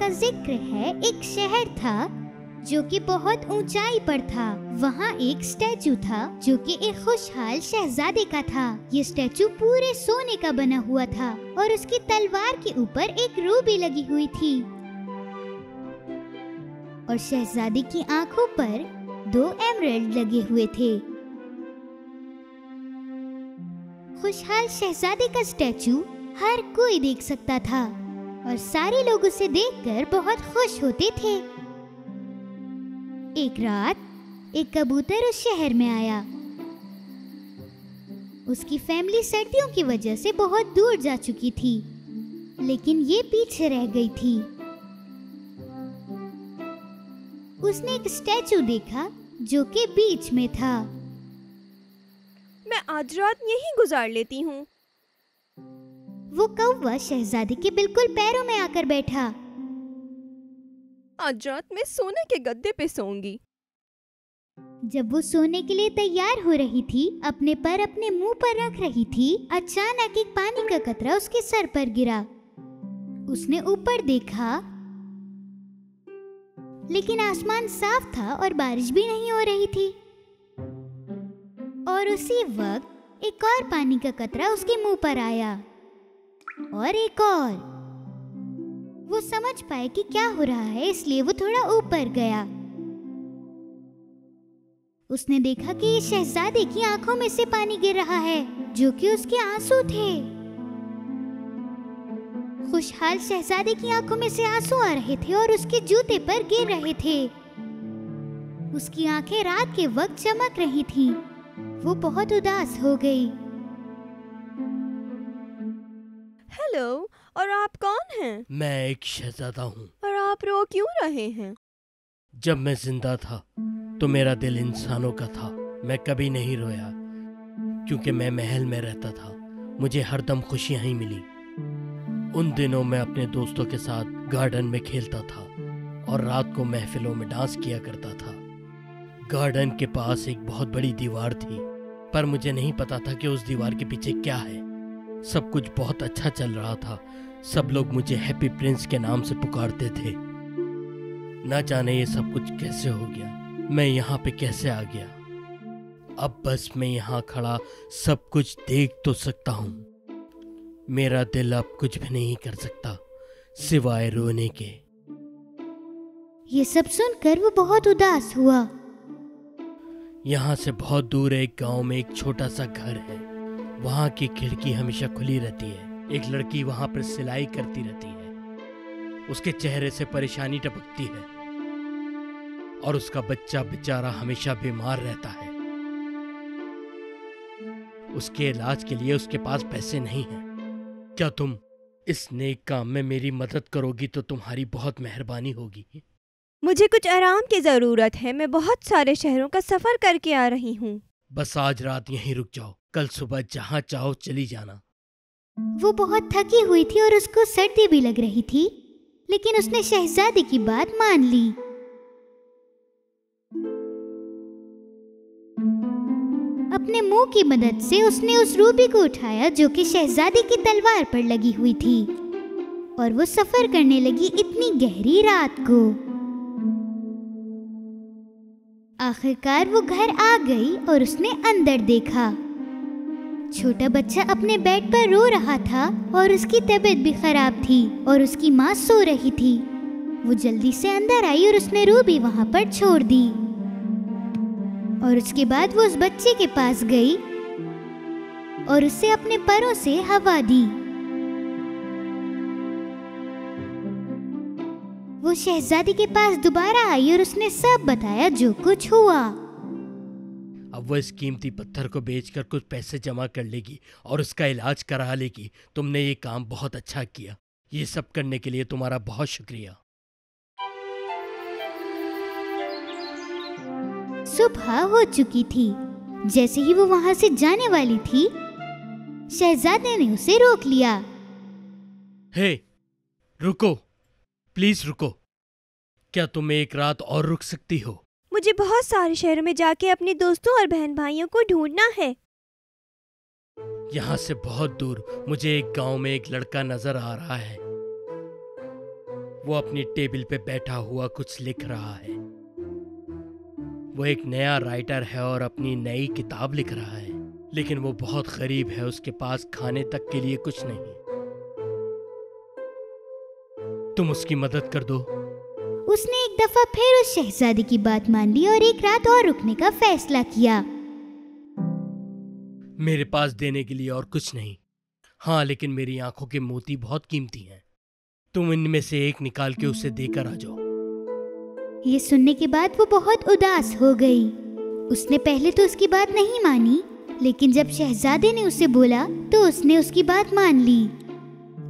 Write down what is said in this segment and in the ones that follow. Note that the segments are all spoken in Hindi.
का जिक्र है, एक शहर था जो कि बहुत ऊंचाई पर था। वहाँ एक स्टैचू था जो कि एक खुशहाल शहजादे का था। ये स्टैचू पूरे सोने का बना हुआ था और उसकी तलवार के ऊपर एक रूबी लगी हुई थी और शहजादे की आंखों पर 2 एमराल्ड लगे हुए थे। खुशहाल शहजादे का स्टैचू हर कोई देख सकता था और सारे लोग उसे देखकर बहुत खुश होते थे। एक रात एक कबूतर उस शहर में आया। उसकी फैमिली सर्दियों की वजह से बहुत दूर जा चुकी थी, लेकिन ये पीछे रह गई थी। उसने एक स्टैचू देखा जो कि बीच में था। मैं आज रात यहीं गुजार लेती हूँ। वो कौवा शहजादे के बिल्कुल पैरों में आकर बैठा। आज रात मैं सोने के गद्दे पे सोऊंगी। जब वो सोने के लिए तैयार हो रही थी, अपने पर अपने मुंह पर रख रही थी, अचानक एक पानी का कतरा उसके सर पर गिरा। उसने ऊपर देखा, लेकिन आसमान साफ था और बारिश भी नहीं हो रही थी। और उसी वक्त एक और पानी का कतरा उसके मुंह पर आया और एक और। वो समझ पाए कि क्या हो रहा है, इसलिए वो थोड़ा ऊपर गया। उसने देखा कि ये शहजादे की आंखों में से पानी गिर रहा है जो कि उसके आंसू थे। खुशहाल शहजादे की आंखों में से आंसू आ रहे थे और उसके जूते पर गिर रहे थे। उसकी आंखें रात के वक्त चमक रही थीं। वो बहुत उदास हो गई। हेलो, और आप कौन हैं? मैं एक शहजादा हूँ। और आप रो क्यों रहे हैं? जब मैं जिंदा था तो मेरा दिल इंसानों का था। मैं कभी नहीं रोया क्योंकि मैं महल में रहता था। मुझे हरदम खुशियाँ ही मिली। उन दिनों मैं अपने दोस्तों के साथ गार्डन में खेलता था और रात को महफिलों में डांस किया करता था। गार्डन के पास एक बहुत बड़ी दीवार थी, पर मुझे नहीं पता था कि उस दीवार के पीछे क्या है। सब कुछ बहुत अच्छा चल रहा था। सब लोग मुझे हैप्पी प्रिंस के नाम से पुकारते थे। न जाने ये सब कुछ कैसे हो गया, मैं यहाँ पे कैसे आ गया। अब बस मैं यहाँ खड़ा सब कुछ देख तो सकता हूँ। मेरा दिल अब कुछ भी नहीं कर सकता सिवाय रोने के। ये सब सुनकर वो बहुत उदास हुआ। यहाँ से बहुत दूर एक गांव में एक छोटा सा घर है। वहाँ की खिड़की हमेशा खुली रहती है। एक लड़की वहाँ पर सिलाई करती रहती है। उसके चेहरे से परेशानी टपकती है और उसका बच्चा बेचारा हमेशा बीमार रहता है। उसके इलाज के लिए उसके पास पैसे नहीं हैं। क्या तुम इस नेक काम में मेरी मदद करोगी तो तुम्हारी बहुत मेहरबानी होगी। मुझे कुछ आराम की जरूरत है। मैं बहुत सारे शहरों का सफर करके आ रही हूँ। बस आज रात यहीं रुक जाओ, कल सुबह जहाँ चाहो चली जाना। वो बहुत थकी हुई थी और उसको सर्दी भी लग रही थी, लेकिन उसने शहजादे की बात मान ली। अपने मुंह की मदद से उसने उस रूबी को उठाया जो कि शहजादे की तलवार पर लगी हुई थी और वो सफर करने लगी इतनी गहरी रात को। आखिरकार वो घर आ गई और उसने अंदर देखा। छोटा बच्चा अपने बेड पर रो रहा था और उसकी तबीयत भी खराब थी और उसकी माँ सो रही थी। वो जल्दी से अंदर आई और उसने रूबी वहाँ पर छोड़ दी और उसके बाद वो उस बच्चे के पास गई और उसे अपने पैरों से हवा दी। वो शहजादी के पास दोबारा आई और उसने सब बताया जो कुछ हुआ। अब वो इस कीमती पत्थर को बेचकर कुछ पैसे जमा कर लेगी और उसका इलाज करा लेगी। तुमने ये काम बहुत अच्छा किया। ये सब करने के लिए तुम्हारा बहुत शुक्रिया। सुबह हो चुकी थी। जैसे ही वो वहां से जाने वाली थी, शहजादे ने उसे रोक लिया। हे, रुको, प्लीज रुको। क्या तुम एक रात और रुक सकती हो? मुझे बहुत सारे शहरों में जाके अपने दोस्तों और बहन भाइयों को ढूंढना है। यहाँ से बहुत दूर मुझे एक गांव में एक लड़का नजर आ रहा है। वो अपनी टेबल पे बैठा हुआ कुछ लिख रहा है। वो एक नया राइटर है और अपनी नई किताब लिख रहा है, लेकिन वो बहुत गरीब है, उसके पास खाने तक के लिए कुछ नहीं। तुम उसकी मदद कर दो। उसने एक दफा फिर उस शहजादे की बात मान ली और एक रात और रुकने का फैसला किया। मेरे पास देने के लिए और कुछ नहीं। हाँ, लेकिन मेरी आंखों के मोती बहुत कीमती हैं। तुम इनमें से एक निकाल के उसे देकर आ जाओ। ये सुनने के बाद वो बहुत उदास हो गई। उसने पहले तो उसकी बात नहीं मानी, लेकिन जब शहजादे ने उसे बोला तो उसने उसकी बात मान ली।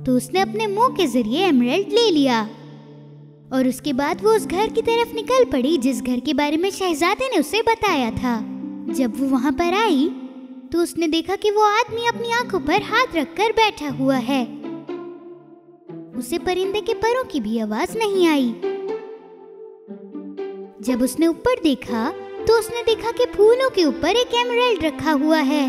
तो उसने अपने मुंह के जरिए एमराल्ड ले लिया और उसके बाद वो उस घर की तरफ निकल पड़ी जिस घर के बारे में शहजादे ने उसे बताया था। जब वो वहाँ पर आई तो उसने देखा कि वो आदमी अपनी आंखों पर हाथ रखकर बैठा हुआ है। उसे परिंदे के परों की भी आवाज नहीं आई। जब उसने ऊपर देखा तो उसने देखा कि फूलों के ऊपर एक एमराल्ड रखा हुआ है।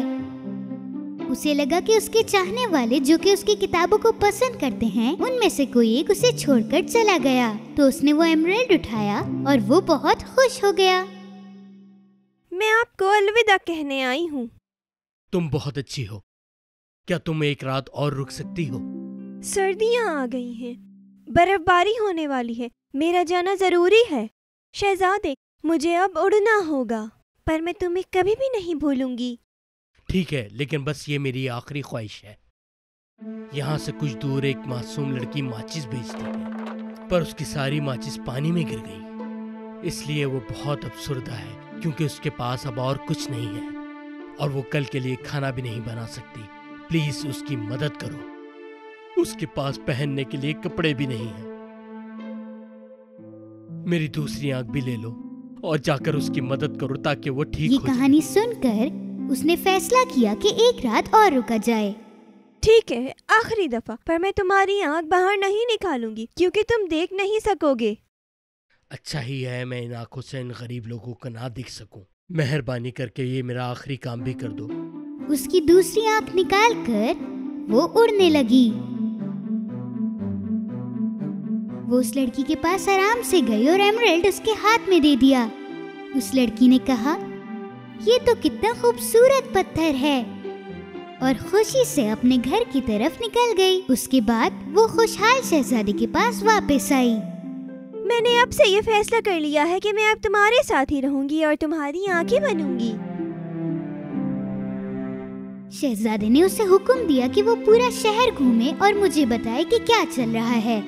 उसे लगा कि उसके चाहने वाले जो कि उसकी किताबों को पसंद करते हैं, उनमें से कोई एक उसे छोड़कर चला गया। तो उसने वो एमराल्ड उठाया और वो बहुत खुश हो गया। मैं आपको अलविदा कहने आई हूँ। तुम बहुत अच्छी हो। क्या तुम एक रात और रुक सकती हो? सर्दियाँ आ गई हैं, बर्फबारी होने वाली है, मेरा जाना जरूरी है। शहजादे, मुझे अब उड़ना होगा, पर मैं तुम्हें कभी भी नहीं भूलूंगी। ठीक है, लेकिन बस ये मेरी आखिरी ख्वाहिश है। यहाँ से कुछ दूर एक मासूम लड़की माचिस बेचती है, पर उसकी सारी माचिस पानी में गिर गई। इसलिए वो बहुत अफसुर्दा है, क्योंकि उसके पास अब और कुछ नहीं है और वो कल के लिए खाना भी नहीं बना सकती। प्लीज उसकी मदद करो। उसके पास पहनने के लिए कपड़े भी नहीं हैं। मेरी दूसरी आंख भी ले लो और जाकर उसकी मदद करो ताकि वो ठीक हो जाए। ये कहानी सुनकर उसने फैसला किया कि एक रात और रुका जाए। ठीक है, आखिरी दफा, पर मैं तुम्हारी आंख बाहर नहीं निकालूंगी क्योंकि तुम देख नहीं सकोगे। अच्छा ही है मैं इन आंखों से इन गरीब लोगों को ना देख सकूं। मेहरबानी करके ये मेरा आखिरी काम भी कर दो। उसकी दूसरी आंख निकालकर वो उड़ने लगी। वो उस लड़की के पास आराम से गई और एमराल्ड उसके हाथ में दे दिया। उस लड़की ने कहा, ये तो कितना खूबसूरत पत्थर है, और खुशी से अपने घर की तरफ निकल गई। उसके बाद वो खुशहाल शहजादे के पास वापस आई। मैंने अब से ये फैसला कर लिया है कि मैं अब तुम्हारे साथ ही रहूंगी और तुम्हारी आंखें बनूंगी। शहजादे ने उसे हुक्म दिया कि वो पूरा शहर घूमे और मुझे बताए कि क्या चल रहा है।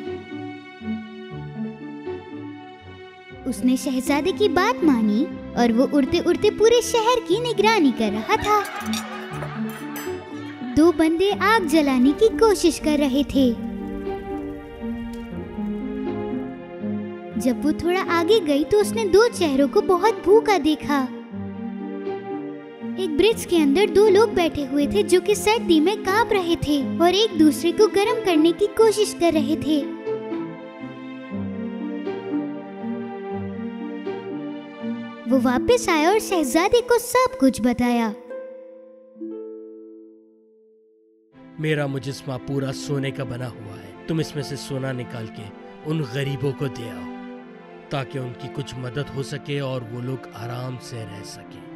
उसने शहजादे की बात मानी और वो उड़ते उड़ते पूरे शहर की निगरानी कर रहा था। 2 बंदे आग जलाने की कोशिश कर रहे थे। जब वो थोड़ा आगे गई तो उसने 2 चेहरों को बहुत भूखा देखा। एक ब्रिज के अंदर 2 लोग बैठे हुए थे जो कि सर्दी में कांप रहे थे और एक दूसरे को गर्म करने की कोशिश कर रहे थे। वो वापस आया और शहजादे को सब कुछ बताया। मेरा मुजस्मा पूरा सोने का बना हुआ है। तुम इसमें से सोना निकाल के उन गरीबों को दे आओ ताकि उनकी कुछ मदद हो सके और वो लोग आराम से रह सके।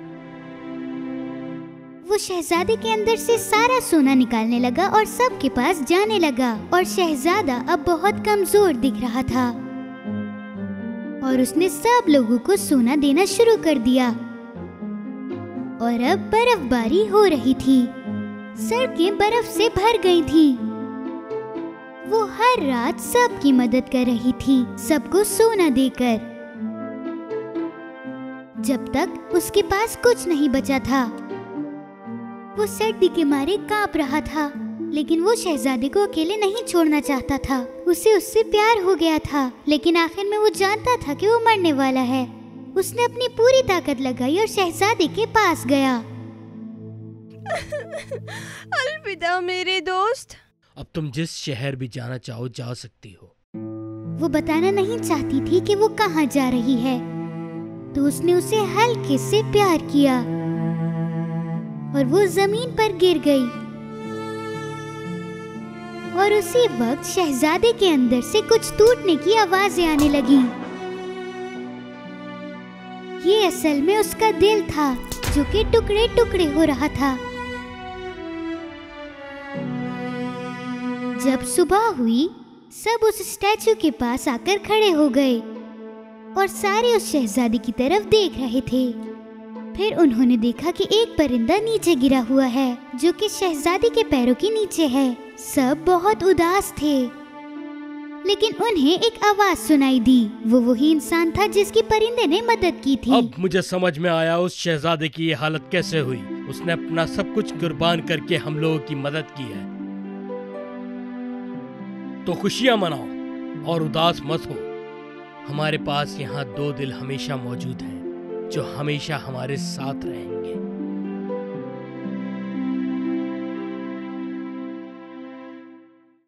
वो शहजादे के अंदर से सारा सोना निकालने लगा और सबके पास जाने लगा और शहजादा अब बहुत कमजोर दिख रहा था और उसने सब लोगों को सोना देना शुरू कर दिया। और अब बर्फबारी हो रही थी, सड़कें बर्फ से भर गई थी। वो हर रात सबकी मदद कर रही थी, सबको सोना देकर, जब तक उसके पास कुछ नहीं बचा था। वो सर्दी के मारे कांप रहा था, लेकिन वो शहजादे को अकेले नहीं छोड़ना चाहता था। उसे उससे प्यार हो गया था, लेकिन आखिर में वो जानता था कि वो मरने वाला है। उसने अपनी पूरी ताकत लगाई और शहजादे के पास गया। अलविदा मेरे दोस्त। अब तुम जिस शहर भी जाना चाहो जा सकती हो। वो बताना नहीं चाहती थी कि वो कहाँ जा रही है, तो उसने उसे हल्के से प्यार किया और वो जमीन पर गिर गई और उसी वक्त शहजादे के अंदर से कुछ टूटने की आवाजें आने लगी। ये असल में उसका दिल था जो कि टुकड़े टुकड़े हो रहा था। जब सुबह हुई, सब उस स्टैचू के पास आकर खड़े हो गए और सारे उस शहजादी की तरफ देख रहे थे। फिर उन्होंने देखा कि एक परिंदा नीचे गिरा हुआ है जो कि शहजादी के पैरों के नीचे है। सब बहुत उदास थे, लेकिन उन्हें एक आवाज सुनाई दी। वो वही इंसान था जिसकी परिंदे ने मदद की थी। अब मुझे समझ में आया उस शहजादे की ये हालत कैसे हुई। उसने अपना सब कुछ कुर्बान करके हम लोगों की मदद की है। तो खुशियां मनाओ और उदास मत हो। हमारे पास यहाँ 2 दिल हमेशा मौजूद हैं जो हमेशा हमारे साथ रहेंगे।